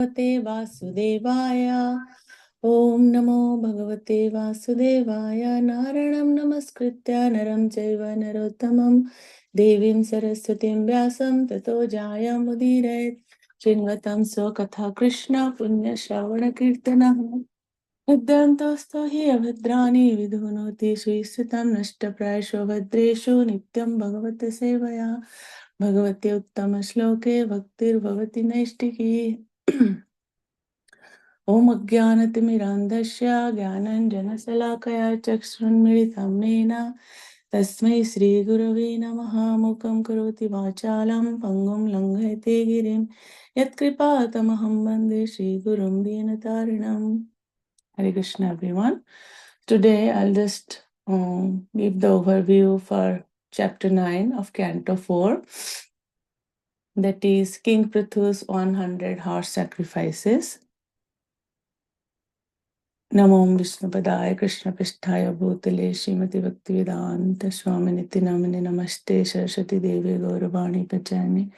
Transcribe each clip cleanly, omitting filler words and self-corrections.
भगवते वासुदेवाय। ओम नमो भगवते वासुदेवाय। नारायणं नमस्कृत्य नरं चैव नरोत्तमं देवीं सरस्वतीं व्यासं ततो जायमुदीरयेत्। शृण्वतं स्वकथा कृष्ण पुण्यश्रवणकीर्तनः। हृद्यन्तस्थो हि अभद्राणि विधुनोति सुस्थितं नष्टप्रायशो भद्रेषु नित्यं भगवते सेवया भगवते उत्तमश्लोके भक्तिर्भवति नैष्टिकी। ॐ अज्ञानतिमिरान्धस्य ज्ञानाञ्जनशलाकया चक्षुरुन्मिलितं येन तस्मै श्रीगुरवे नमः। मूकं करोति वाचालं पङ्गुं लङ्घयते गिरिं यत्कृपातमहं वन्दे श्रीगुरुं दीनतारिणम्। Hare Krishna, everyone. Today I'll just give the overview for chapter 9 of Canto 4, that is King Prithu's 100 horse sacrifices. Namom Vishnupadaya Krishna Pisthaya Bhutale Srimati Bhaktivedanta Swami Niti Namane Namaste Saraswati Devi Gauravani Pachani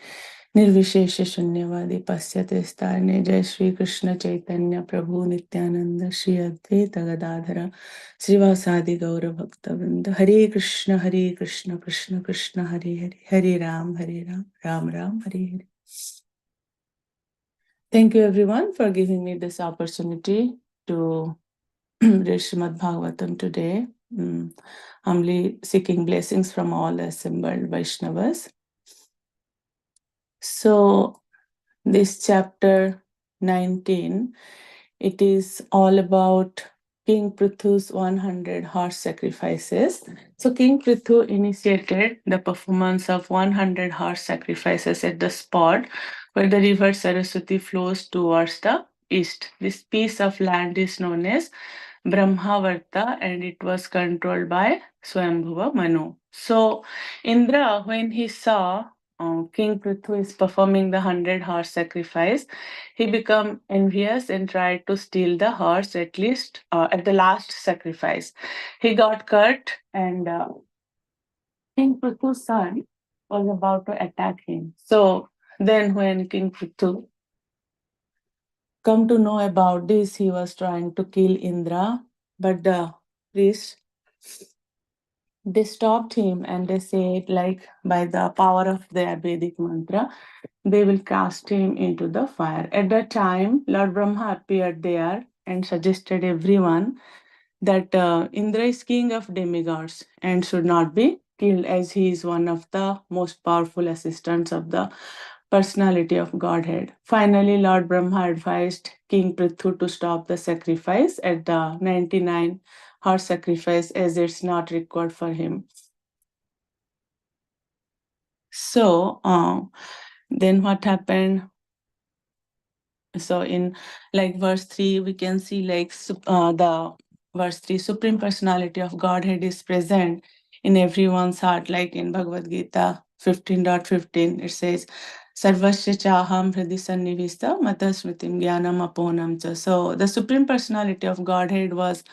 Nirvishesha Shunyavadi Pasyate Stane. Jai Shri Krishna Chaitanya Prabhu Nityananda Shri Advaita Gadadhara Srivasadi Gaura Bhakta Vrinda. Hare Krishna Krishna Krishna Hare Hare Hare Ram Ram Ram Hare Hare. Thank you everyone for giving me this opportunity to read Srimad Bhagavatam today. Humbly seeking blessings from all the assembled Vaishnavas. So, this chapter 19, it is all about King Prithu's 100 horse sacrifices. So, King Prithu initiated the performance of 100 horse sacrifices at the spot where the river Saraswati flows towards the east. This piece of land is known as Brahmavarta, and it was controlled by Swayambhuva Manu. So, Indra, when he saw King Prithu is performing the 100 horse sacrifice, he became envious and tried to steal the horse at least at the last sacrifice. He got cut, and King Prithu's son was about to attack him. So then when King Prithu come to know about this, he was trying to kill Indra, but the priests, they stopped him and they said, like, by the power of the Vedic mantra, they will cast him into the fire. At that time, Lord Brahma appeared there and suggested everyone that Indra is king of demigods and should not be killed, as he is one of the most powerful assistants of the personality of Godhead. Finally, Lord Brahma advised King Prithu to stop the sacrifice at the 99 horse sacrifice, as it's not required for him. So, then what happened? So in like verse 3, we can see like the verse 3, Supreme Personality of Godhead is present in everyone's heart. Like in Bhagavad Gita 15.15, it says, Sarvasya chaham hridi sannivista matasmritim jnanam aponam cha. So the Supreme Personality of Godhead was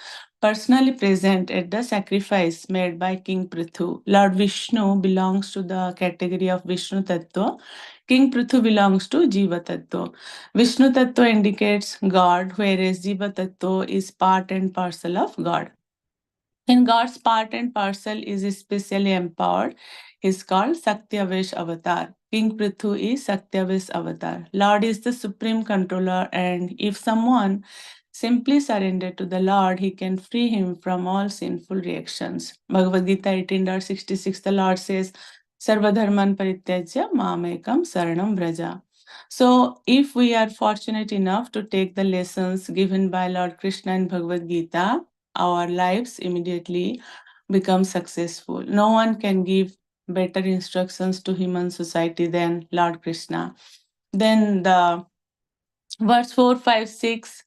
personally present at the sacrifice made by King Prithu. Lord Vishnu belongs to the category of Vishnu Tattva. King Prithu belongs to Jiva Tattva. Vishnu Tattva indicates God, whereas Jiva Tattva is part and parcel of God. And God's part and parcel is especially empowered. He's called Saktiavesh Avatar. King Prithu is Saktiavesh Avatar. Lord is the supreme controller, and if someone simply surrender to the Lord, he can free him from all sinful reactions. Bhagavad Gita 18.66, the Lord says, Sarvadharman parityajya mamekam saranam vraja. So, if we are fortunate enough to take the lessons given by Lord Krishna in Bhagavad Gita, our lives immediately become successful. No one can give better instructions to human society than Lord Krishna. Then the verse 4, 5, 6,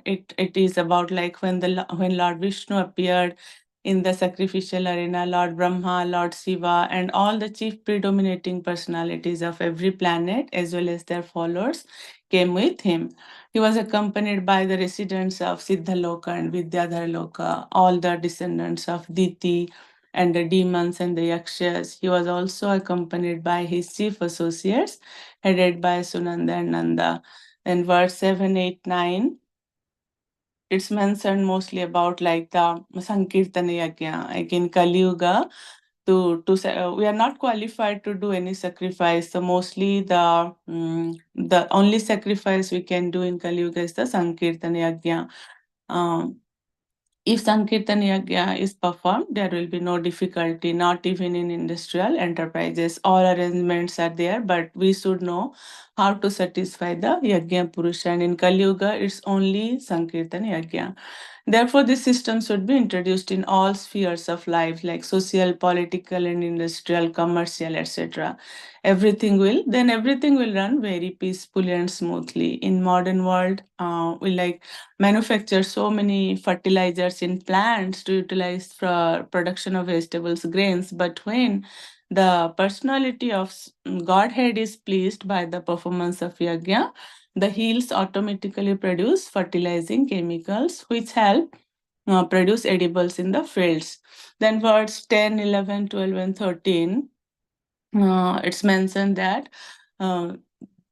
it is about like when Lord Vishnu appeared in the sacrificial arena, Lord Brahma, Lord Shiva, and all the chief predominating personalities of every planet, as well as their followers, came with him. He was accompanied by the residents of Siddhaloka and Vidyadharaloka, all the descendants of Diti and the demons and the yakshas. He was also accompanied by his chief associates, headed by Sunanda and Nanda. Then verse 7, 8, 9, it's mentioned mostly about like the Sankirtana Yajna. Like in Kali Yuga, we are not qualified to do any sacrifice. So mostly the only sacrifice we can do in Kali Yuga is the Sankirtana Yajna. Um, if Sankirtan Yagya is performed, there will be no difficulty, not even in industrial enterprises. All arrangements are there, but we should know how to satisfy the Yagya Purusha. And in Kali Yuga, it's only Sankirtan Yagya. Therefore, this system should be introduced in all spheres of life, like social, political, and industrial, commercial, etc. Everything will run very peacefully and smoothly. In modern world, we like manufacture so many fertilizers in plants to utilize for production of vegetables, grains. But when the personality of Godhead is pleased by the performance of yajna, the hills automatically produce fertilizing chemicals which help produce edibles in the fields. Then verse 10, 11, 12, and 13, it's mentioned that uh,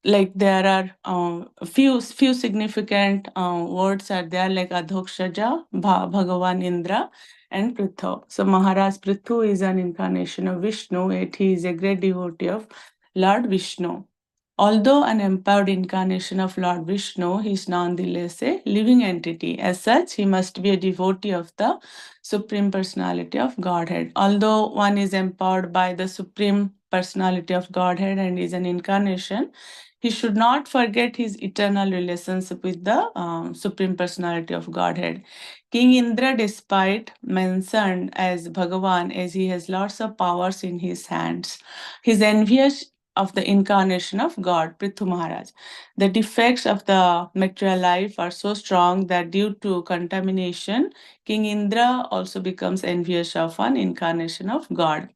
like there are few significant words are there, like Adhokshaja, Bhagavan Indra, and Prithu. So Maharaj Prithu is an incarnation of Vishnu, and he is a great devotee of Lord Vishnu. Although an empowered incarnation of Lord Vishnu, he is nonetheless a living entity. As such, he must be a devotee of the Supreme Personality of Godhead. Although one is empowered by the Supreme Personality of Godhead and is an incarnation, he should not forget his eternal relationship with the Supreme Personality of Godhead. King Indra, despite mentioned as Bhagavan, as he has lots of powers in his hands, he's envious of the incarnation of God, Prithu Maharaj. The defects of the material life are so strong that due to contamination, King Indra also becomes envious of an incarnation of God.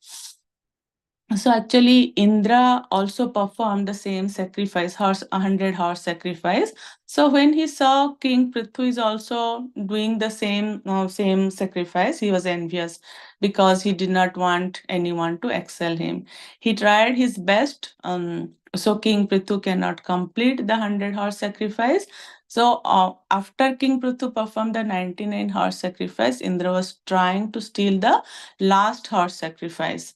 So actually, Indra also performed the same sacrifice, 100 horse sacrifice. So when he saw King Prithu is also doing the same sacrifice, he was envious because he did not want anyone to excel him. He tried his best. So King Prithu cannot complete the 100 horse sacrifice. So after King Prithu performed the 99 horse sacrifice, Indra was trying to steal the last horse sacrifice.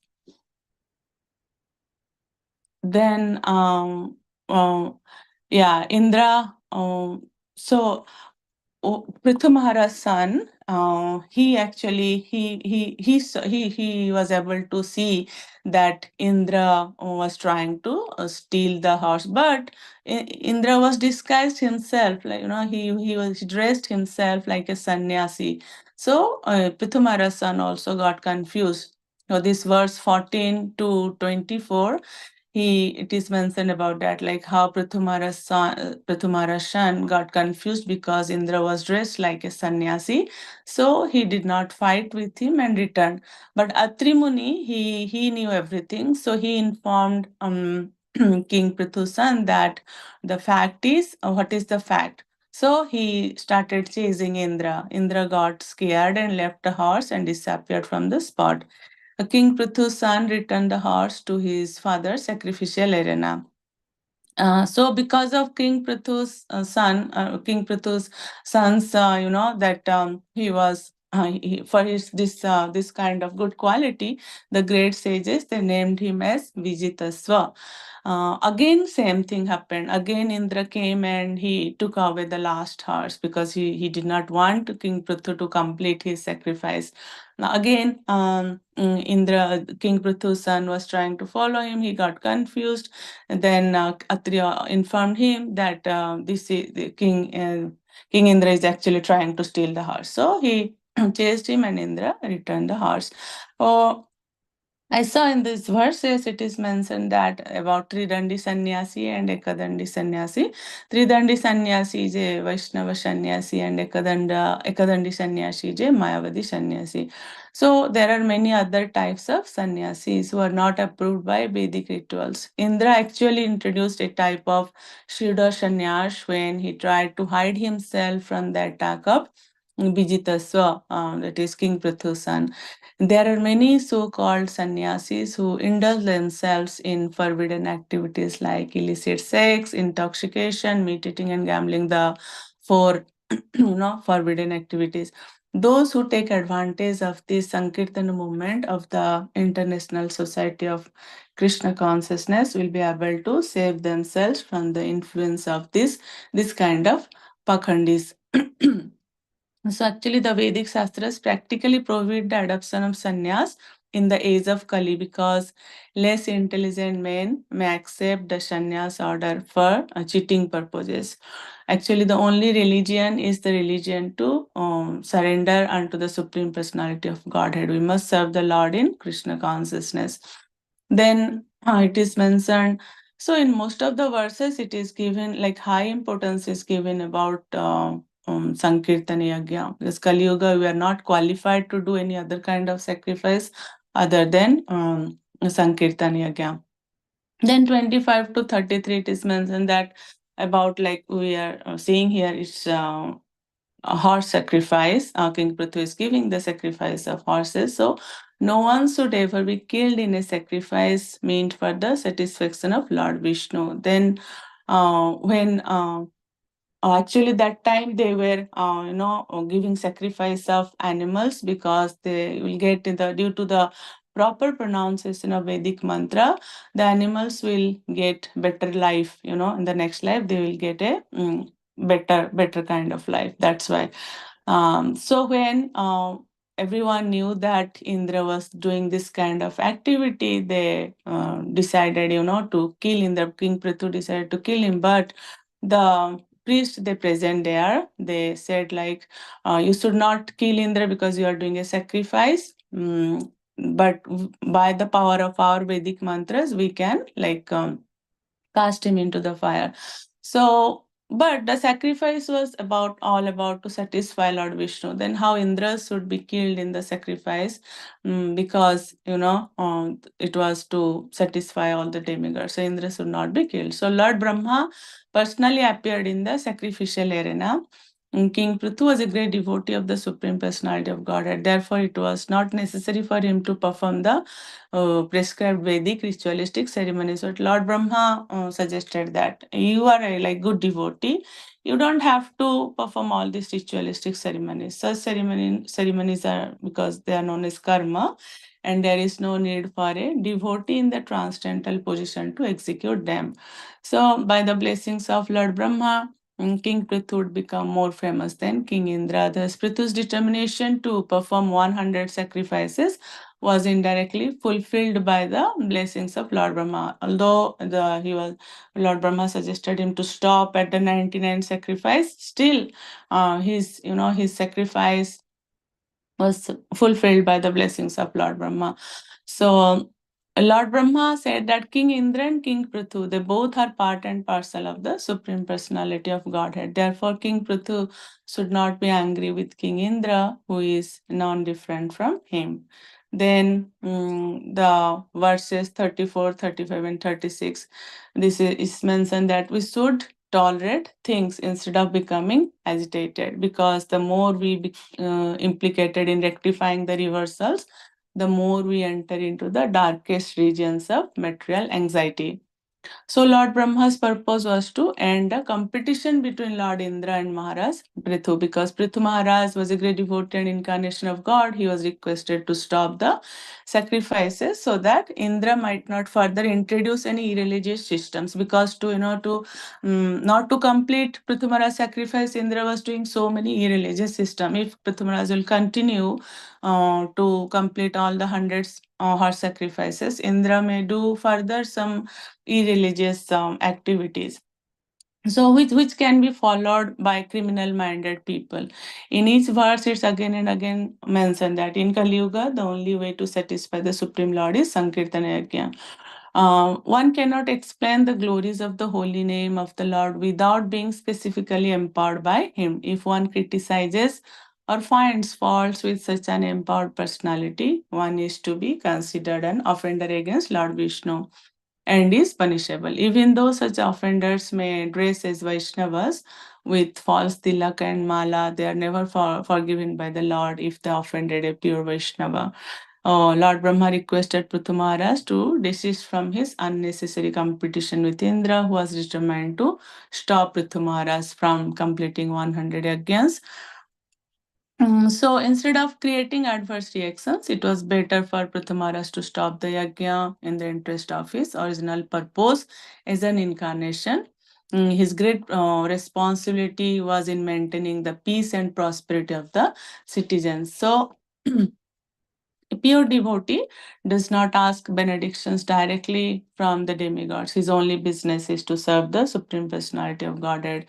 Then uh, yeah, Indra, so Prithu Maharaj's son, he actually he was able to see that Indra was trying to steal the horse, but Indra was disguised himself, like he was dressed himself like a sannyasi. So Prithu Maharaj's son also got confused. So this verse 14 to 24, it is mentioned about that, like how Prithu son got confused because Indra was dressed like a sannyasi, so he did not fight with him and returned. But Atri Muni, he knew everything, so he informed King Prithu's son that the fact is, what is the fact. So he started chasing Indra. Indra got scared and left the horse and disappeared from the spot. King Prithu's son returned the horse to his father's sacrificial arena. So because of King Prithu's son's, that he was for his this kind of good quality, the great sages they named him as Vijitasva. Again, same thing happened. Again, Indra came and he took away the last horse because he did not want King Prithu to complete his sacrifice. Now again, King Prithu's son was trying to follow him. He got confused. And then Atriya informed him that this is the King Indra is actually trying to steal the horse. So he chased him, and Indra returned the horse. Oh, I saw in these verses it is mentioned that about Tridandi Sannyasi and Ekadandi Sannyasi. Tridandi Sannyasi is a Vaishnava Sannyasi and Ekadandi Sannyasi is a Mayavadi Sannyasi. So there are many other types of sannyasis who are not approved by Vedic rituals. Indra actually introduced a type of Shuddha sannyas when he tried to hide himself from the attack of Bijitaswa, that is King Prithu's son. There are many so-called sannyasis who indulge themselves in forbidden activities like illicit sex, intoxication, meat eating, and gambling. The four, forbidden activities. Those who take advantage of this Sankirtan movement of the International Society of Krishna Consciousness will be able to save themselves from the influence of this kind of pakhandis. So actually, the Vedic Shastras practically prohibit the adoption of sannyas in the age of Kali because less intelligent men may accept the sannyas order for cheating purposes. Actually, the only religion is the religion to surrender unto the Supreme Personality of Godhead. We must serve the Lord in Krishna consciousness. Then it is mentioned. So in most of the verses, it is given like high importance is given about Sankirtan Yagya. Because Kali Yuga, we are not qualified to do any other kind of sacrifice other than Sankirtan Yagya. Then 25 to 33, it is mentioned that about like we are seeing here, it's a horse sacrifice. King Prithu is giving the sacrifice of horses. So no one should ever be killed in a sacrifice meant for the satisfaction of Lord Vishnu. Then when actually, that time they were, giving sacrifice of animals because they will get in the due to the proper pronunciation of Vedic mantra, the animals will get better life. In the next life they will get a better kind of life. That's why. So when everyone knew that Indra was doing this kind of activity, they decided, to kill Indra. King Prithu decided to kill him, but the priest they present there, they said like, you should not kill Indra because you are doing a sacrifice. But by the power of our Vedic mantras, we can like cast him into the fire. So, but the sacrifice was all about to satisfy Lord Vishnu. Then how Indra should be killed in the sacrifice, because it was to satisfy all the demigods. So Indra should not be killed. So Lord Brahma personally appeared in the sacrificial arena. King Prithu was a great devotee of the Supreme Personality of Godhead. Therefore, it was not necessary for him to perform the prescribed Vedic ritualistic ceremonies. So Lord Brahma suggested that you are a like good devotee, you don't have to perform all these ritualistic ceremonies. Such ceremonies are because they are known as karma, and there is no need for a devotee in the transcendental position to execute them. So, by the blessings of Lord Brahma, King Prithu would become more famous than King Indra. Thus, Prithu's determination to perform 100 sacrifices was indirectly fulfilled by the blessings of Lord Brahma. Although Lord Brahma suggested him to stop at the 99 sacrifice, still his sacrifice was fulfilled by the blessings of Lord Brahma. So Lord Brahma said that King Indra and King Prithu, they both are part and parcel of the Supreme Personality of Godhead. Therefore, King Prithu should not be angry with King Indra, who is non-different from him. Then the verses 34, 35, and 36, this is mentioned that we should tolerate things instead of becoming agitated, because the more we implicated in rectifying the reversals, the more we enter into the darkest regions of material anxiety. So Lord Brahma's purpose was to end a competition between Lord Indra and Maharaj Prithu, because Prithu Maharaj was a great devotee and incarnation of God. He was requested to stop the sacrifices so that Indra might not further introduce any irreligious systems. Because not to complete Prithu Maharaj's sacrifice, Indra was doing so many irreligious systems. If Prithu Maharaj will continue to complete all the hundreds horse sacrifices, Indra may do further some irreligious activities, so which can be followed by criminal minded people. In each verse it's again and again mentioned that in Kali Yuga the only way to satisfy the Supreme Lord is Sankirtana Yajna. One cannot explain the glories of the holy name of the Lord without being specifically empowered by him. If one criticizes or finds faults with such an empowered personality, one is to be considered an offender against Lord Vishnu and is punishable. Even though such offenders may dress as Vaishnavas, with false tilak and mala, they are never forgiven by the Lord if they offended a pure Vaishnava. Lord Brahma requested Prithu Maharaj to desist from his unnecessary competition with Indra, who was determined to stop Prithu Maharaj from completing 100 yajnas. So instead of creating adverse reactions, it was better for Prithu Maharaj to stop the yajna in the interest of his original purpose as an incarnation. His great responsibility was in maintaining the peace and prosperity of the citizens. So a pure devotee does not ask benedictions directly from the demigods. His only business is to serve the Supreme Personality of Godhead.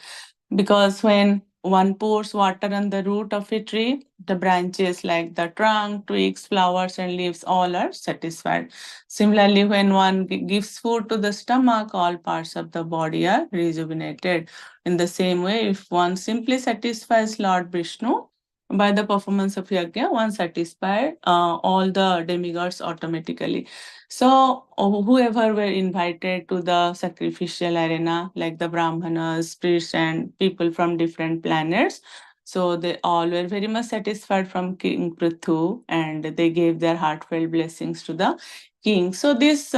Because when one pours water on the root of a tree, the branches like the trunk, twigs, flowers, and leaves all are satisfied. Similarly, when one gives food to the stomach, all parts of the body are rejuvenated. In the same way, if one simply satisfies Lord Vishnu, by the performance of yajna, one satisfied all the demigods automatically. So, whoever were invited to the sacrificial arena, like the Brahmanas, priests, and people from different planets, so they all were very much satisfied from King Prithu, and they gave their heartfelt blessings to the king. So, this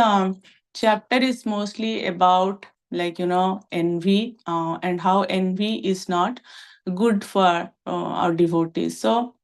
chapter is mostly about, like, envy, and how envy is not good for our devotees. So,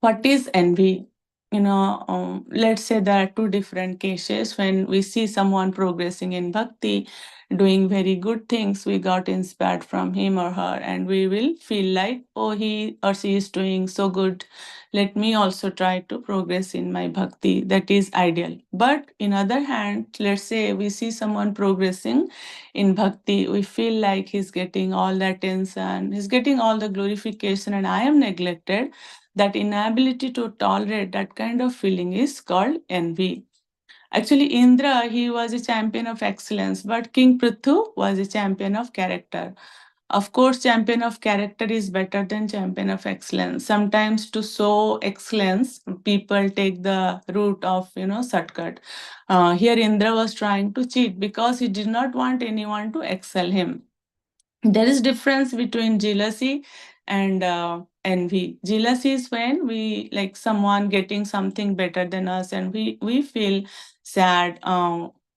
what is envy? Let's say there are two different cases. When we see someone progressing in bhakti, doing very good things, we got inspired from him or her, and we will feel like, oh, he or she is doing so good. Let me also try to progress in my bhakti. That is ideal. But in other hand, let's say we see someone progressing in bhakti, we feel like he's getting all the attention, he's getting all the glorification, and I am neglected. That inability to tolerate that kind of feeling is called envy. Actually, Indra, he was a champion of excellence, but King Prithu was a champion of character. Of course, champion of character is better than champion of excellence. Sometimes to show excellence, people take the route of, shortcut. Here, Indra was trying to cheat because he did not want anyone to excel him. There is difference between jealousy and envy. Jealousy is when we like someone getting something better than us, and we feel sad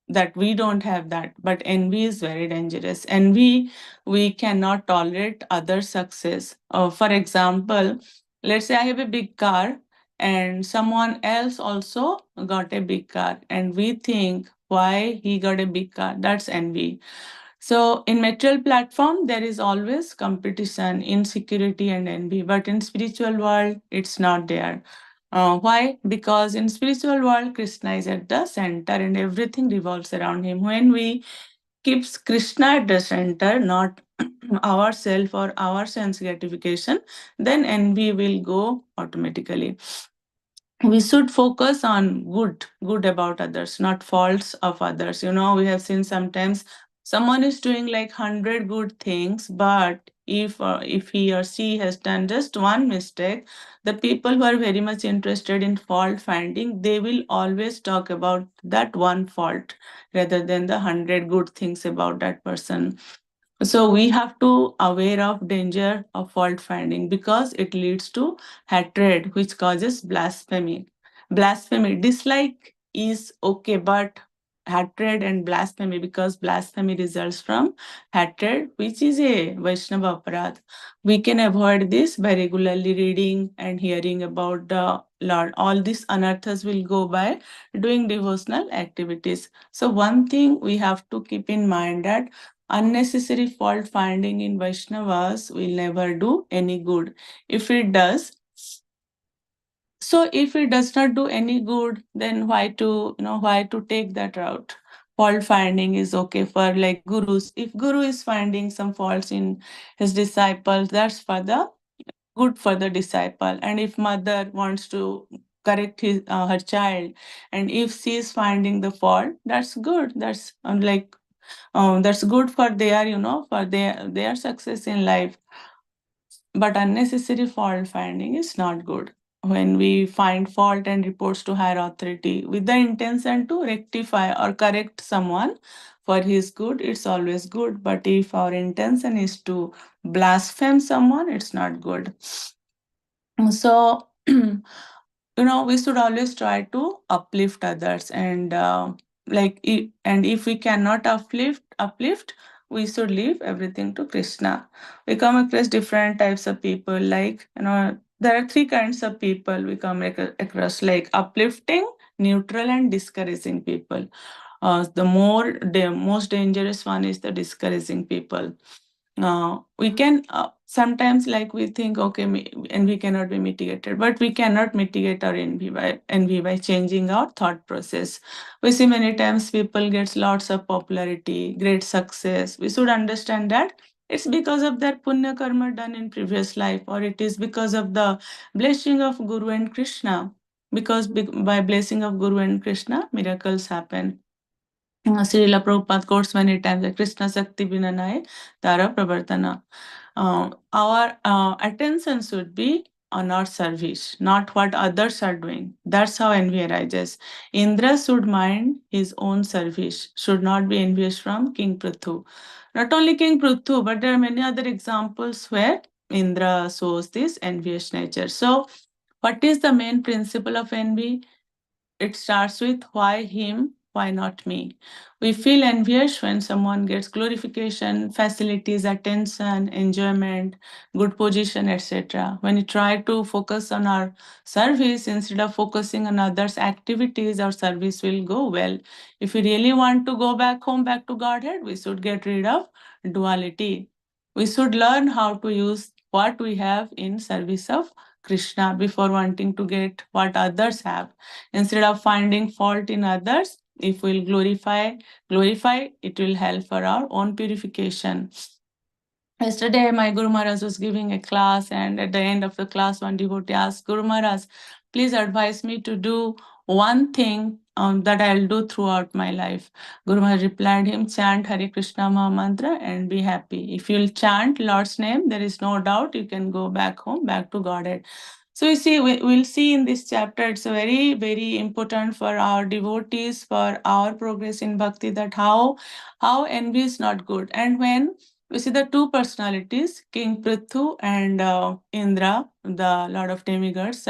that we don't have that. But envy is very dangerous. Envy, we cannot tolerate other success. For example, let's say I have a big car and someone else also got a big car, and we think why he got a big car. That's envy. So in material platform, there is always competition, insecurity, and envy. But in spiritual world, it's not there. Why? Because in spiritual world, Krishna is at the center and everything revolves around him. When we keep Krishna at the center, not ourself or our sense gratification, then envy will go automatically. We should focus on good about others, not faults of others. We have seen sometimes someone is doing like 100 good things, but if he or she has done just one mistake, the people who are very much interested in fault finding, they will always talk about that one fault rather than the 100 good things about that person. So we have to aware of danger of fault finding because it leads to hatred, which causes blasphemy. Blasphemy, dislike is okay, but hatred and blasphemy, because blasphemy results from hatred, which is a Vaishnava aparadh. We can avoid this by regularly reading and hearing about the Lord. All these anarthas will go by doing devotional activities. So one thing we have to keep in mind that unnecessary fault finding in Vaishnavas will never do any good. If it does, so if it does not do any good, then why to take that route? Fault finding is okay for like gurus. If guru is finding some faults in his disciples, that's for the good for the disciple. And if mother wants to correct her child, and if she is finding the fault, that's good. That's good for their for their success in life. But unnecessary fault finding is not good. when we find fault and reports to higher authority with the intention to rectify or correct someone for his good, it's always good. But if our intention is to blaspheme someone, it's not good. So, we should always try to uplift others, and and if we cannot uplift, we should leave everything to Krishna. We come across different types of people, like, there are three kinds of people we come across, like uplifting, neutral, and discouraging people. The most dangerous one is the discouraging people. We can sometimes, like, we think, okay, envy cannot be mitigated, but we cannot mitigate our envy by changing our thought process. We see many times people gets lots of popularity, great success. We should understand that it's because of their punya karma done in previous life, or it is because of the blessing of Guru and Krishna. Because by blessing of Guru and Krishna, miracles happen. Srila Prabhupada quotes many times that Krishna Sakti Vinanaye Tara Pravartana. Our attention should be on our service, not what others are doing. That's how envy arises. Indra should mind his own service, should not be envious from King Prithu. Not only King Prithu, but there are many other examples where Indra shows this envious nature. So, what is the main principle of envy? It starts with why him, why not me? We feel envious when someone gets glorification, facilities, attention, enjoyment, good position, etc. When we try to focus on our service instead of focusing on others' activities, our service will go well. If we really want to go back home, back to Godhead, we should get rid of duality. We should learn how to use what we have in service of Krishna before wanting to get what others have. Instead of finding fault in others, if we'll glorify, it will help for our own purification. Yesterday, my Guru Maharaj was giving a class, and at the end of the class, one devotee asked, Guru Maharaj, please advise me to do one thing that I'll do throughout my life. Guru Maharaj replied him, chant Hare Krishna Maha Mantra and be happy. If you'll chant Lord's name, there is no doubt you can go back home, back to Godhead. So you see, we'll see in this chapter, it's very, very important for our devotees, for our progress in bhakti, that how envy is not good. And when we see the two personalities, King Prithu and Indra, the Lord of Demigods.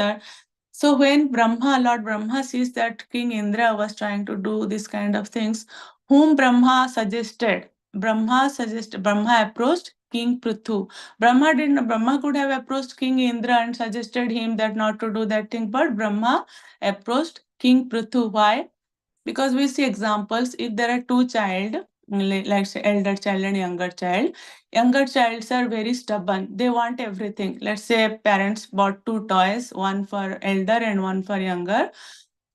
So when Lord Brahma sees that King Indra was trying to do this kind of things, whom Brahma approached King Prithu. Brahma could have approached King Indra and suggested him that not to do that thing, but Brahma approached King Prithu. Why? Because we see examples, if there are two child, like say elder child and younger childs are very stubborn, they want everything. Let's say parents bought two toys, one for elder and one for younger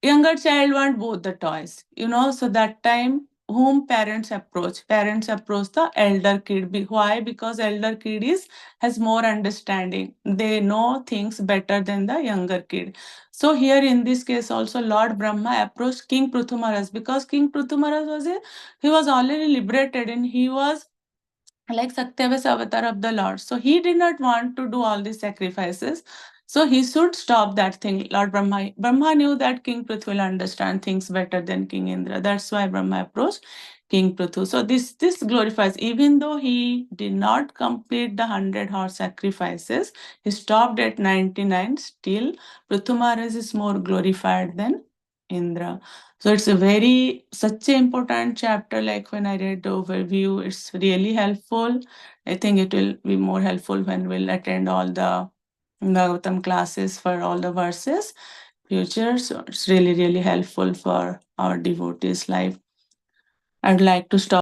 child want both the toys, so that time whom parents approach the elder kid. Why? Because elder kid has more understanding, they know things better than the younger kid. So here in this case also, Lord Brahma approached King Prithu Maharaj, because King Prithu Maharaj he was already liberated, and he was like Satyavas avatar of the Lord. So he did not want to do all these sacrifices. So he should stop that thing. Lord Brahma knew that King Prithu will understand things better than King Indra. That's why Brahma approached King Prithu. So this glorifies, even though he did not complete the 100 horse sacrifices, he stopped at 99. Still, Prithu Maharaj is more glorified than Indra. So it's such an important chapter. Like when I read the overview, it's really helpful. I think it will be more helpful when we'll attend all the Bhagavatam classes for all the verses future. So it's really, really helpful for our devotees' life. I'd like to stop.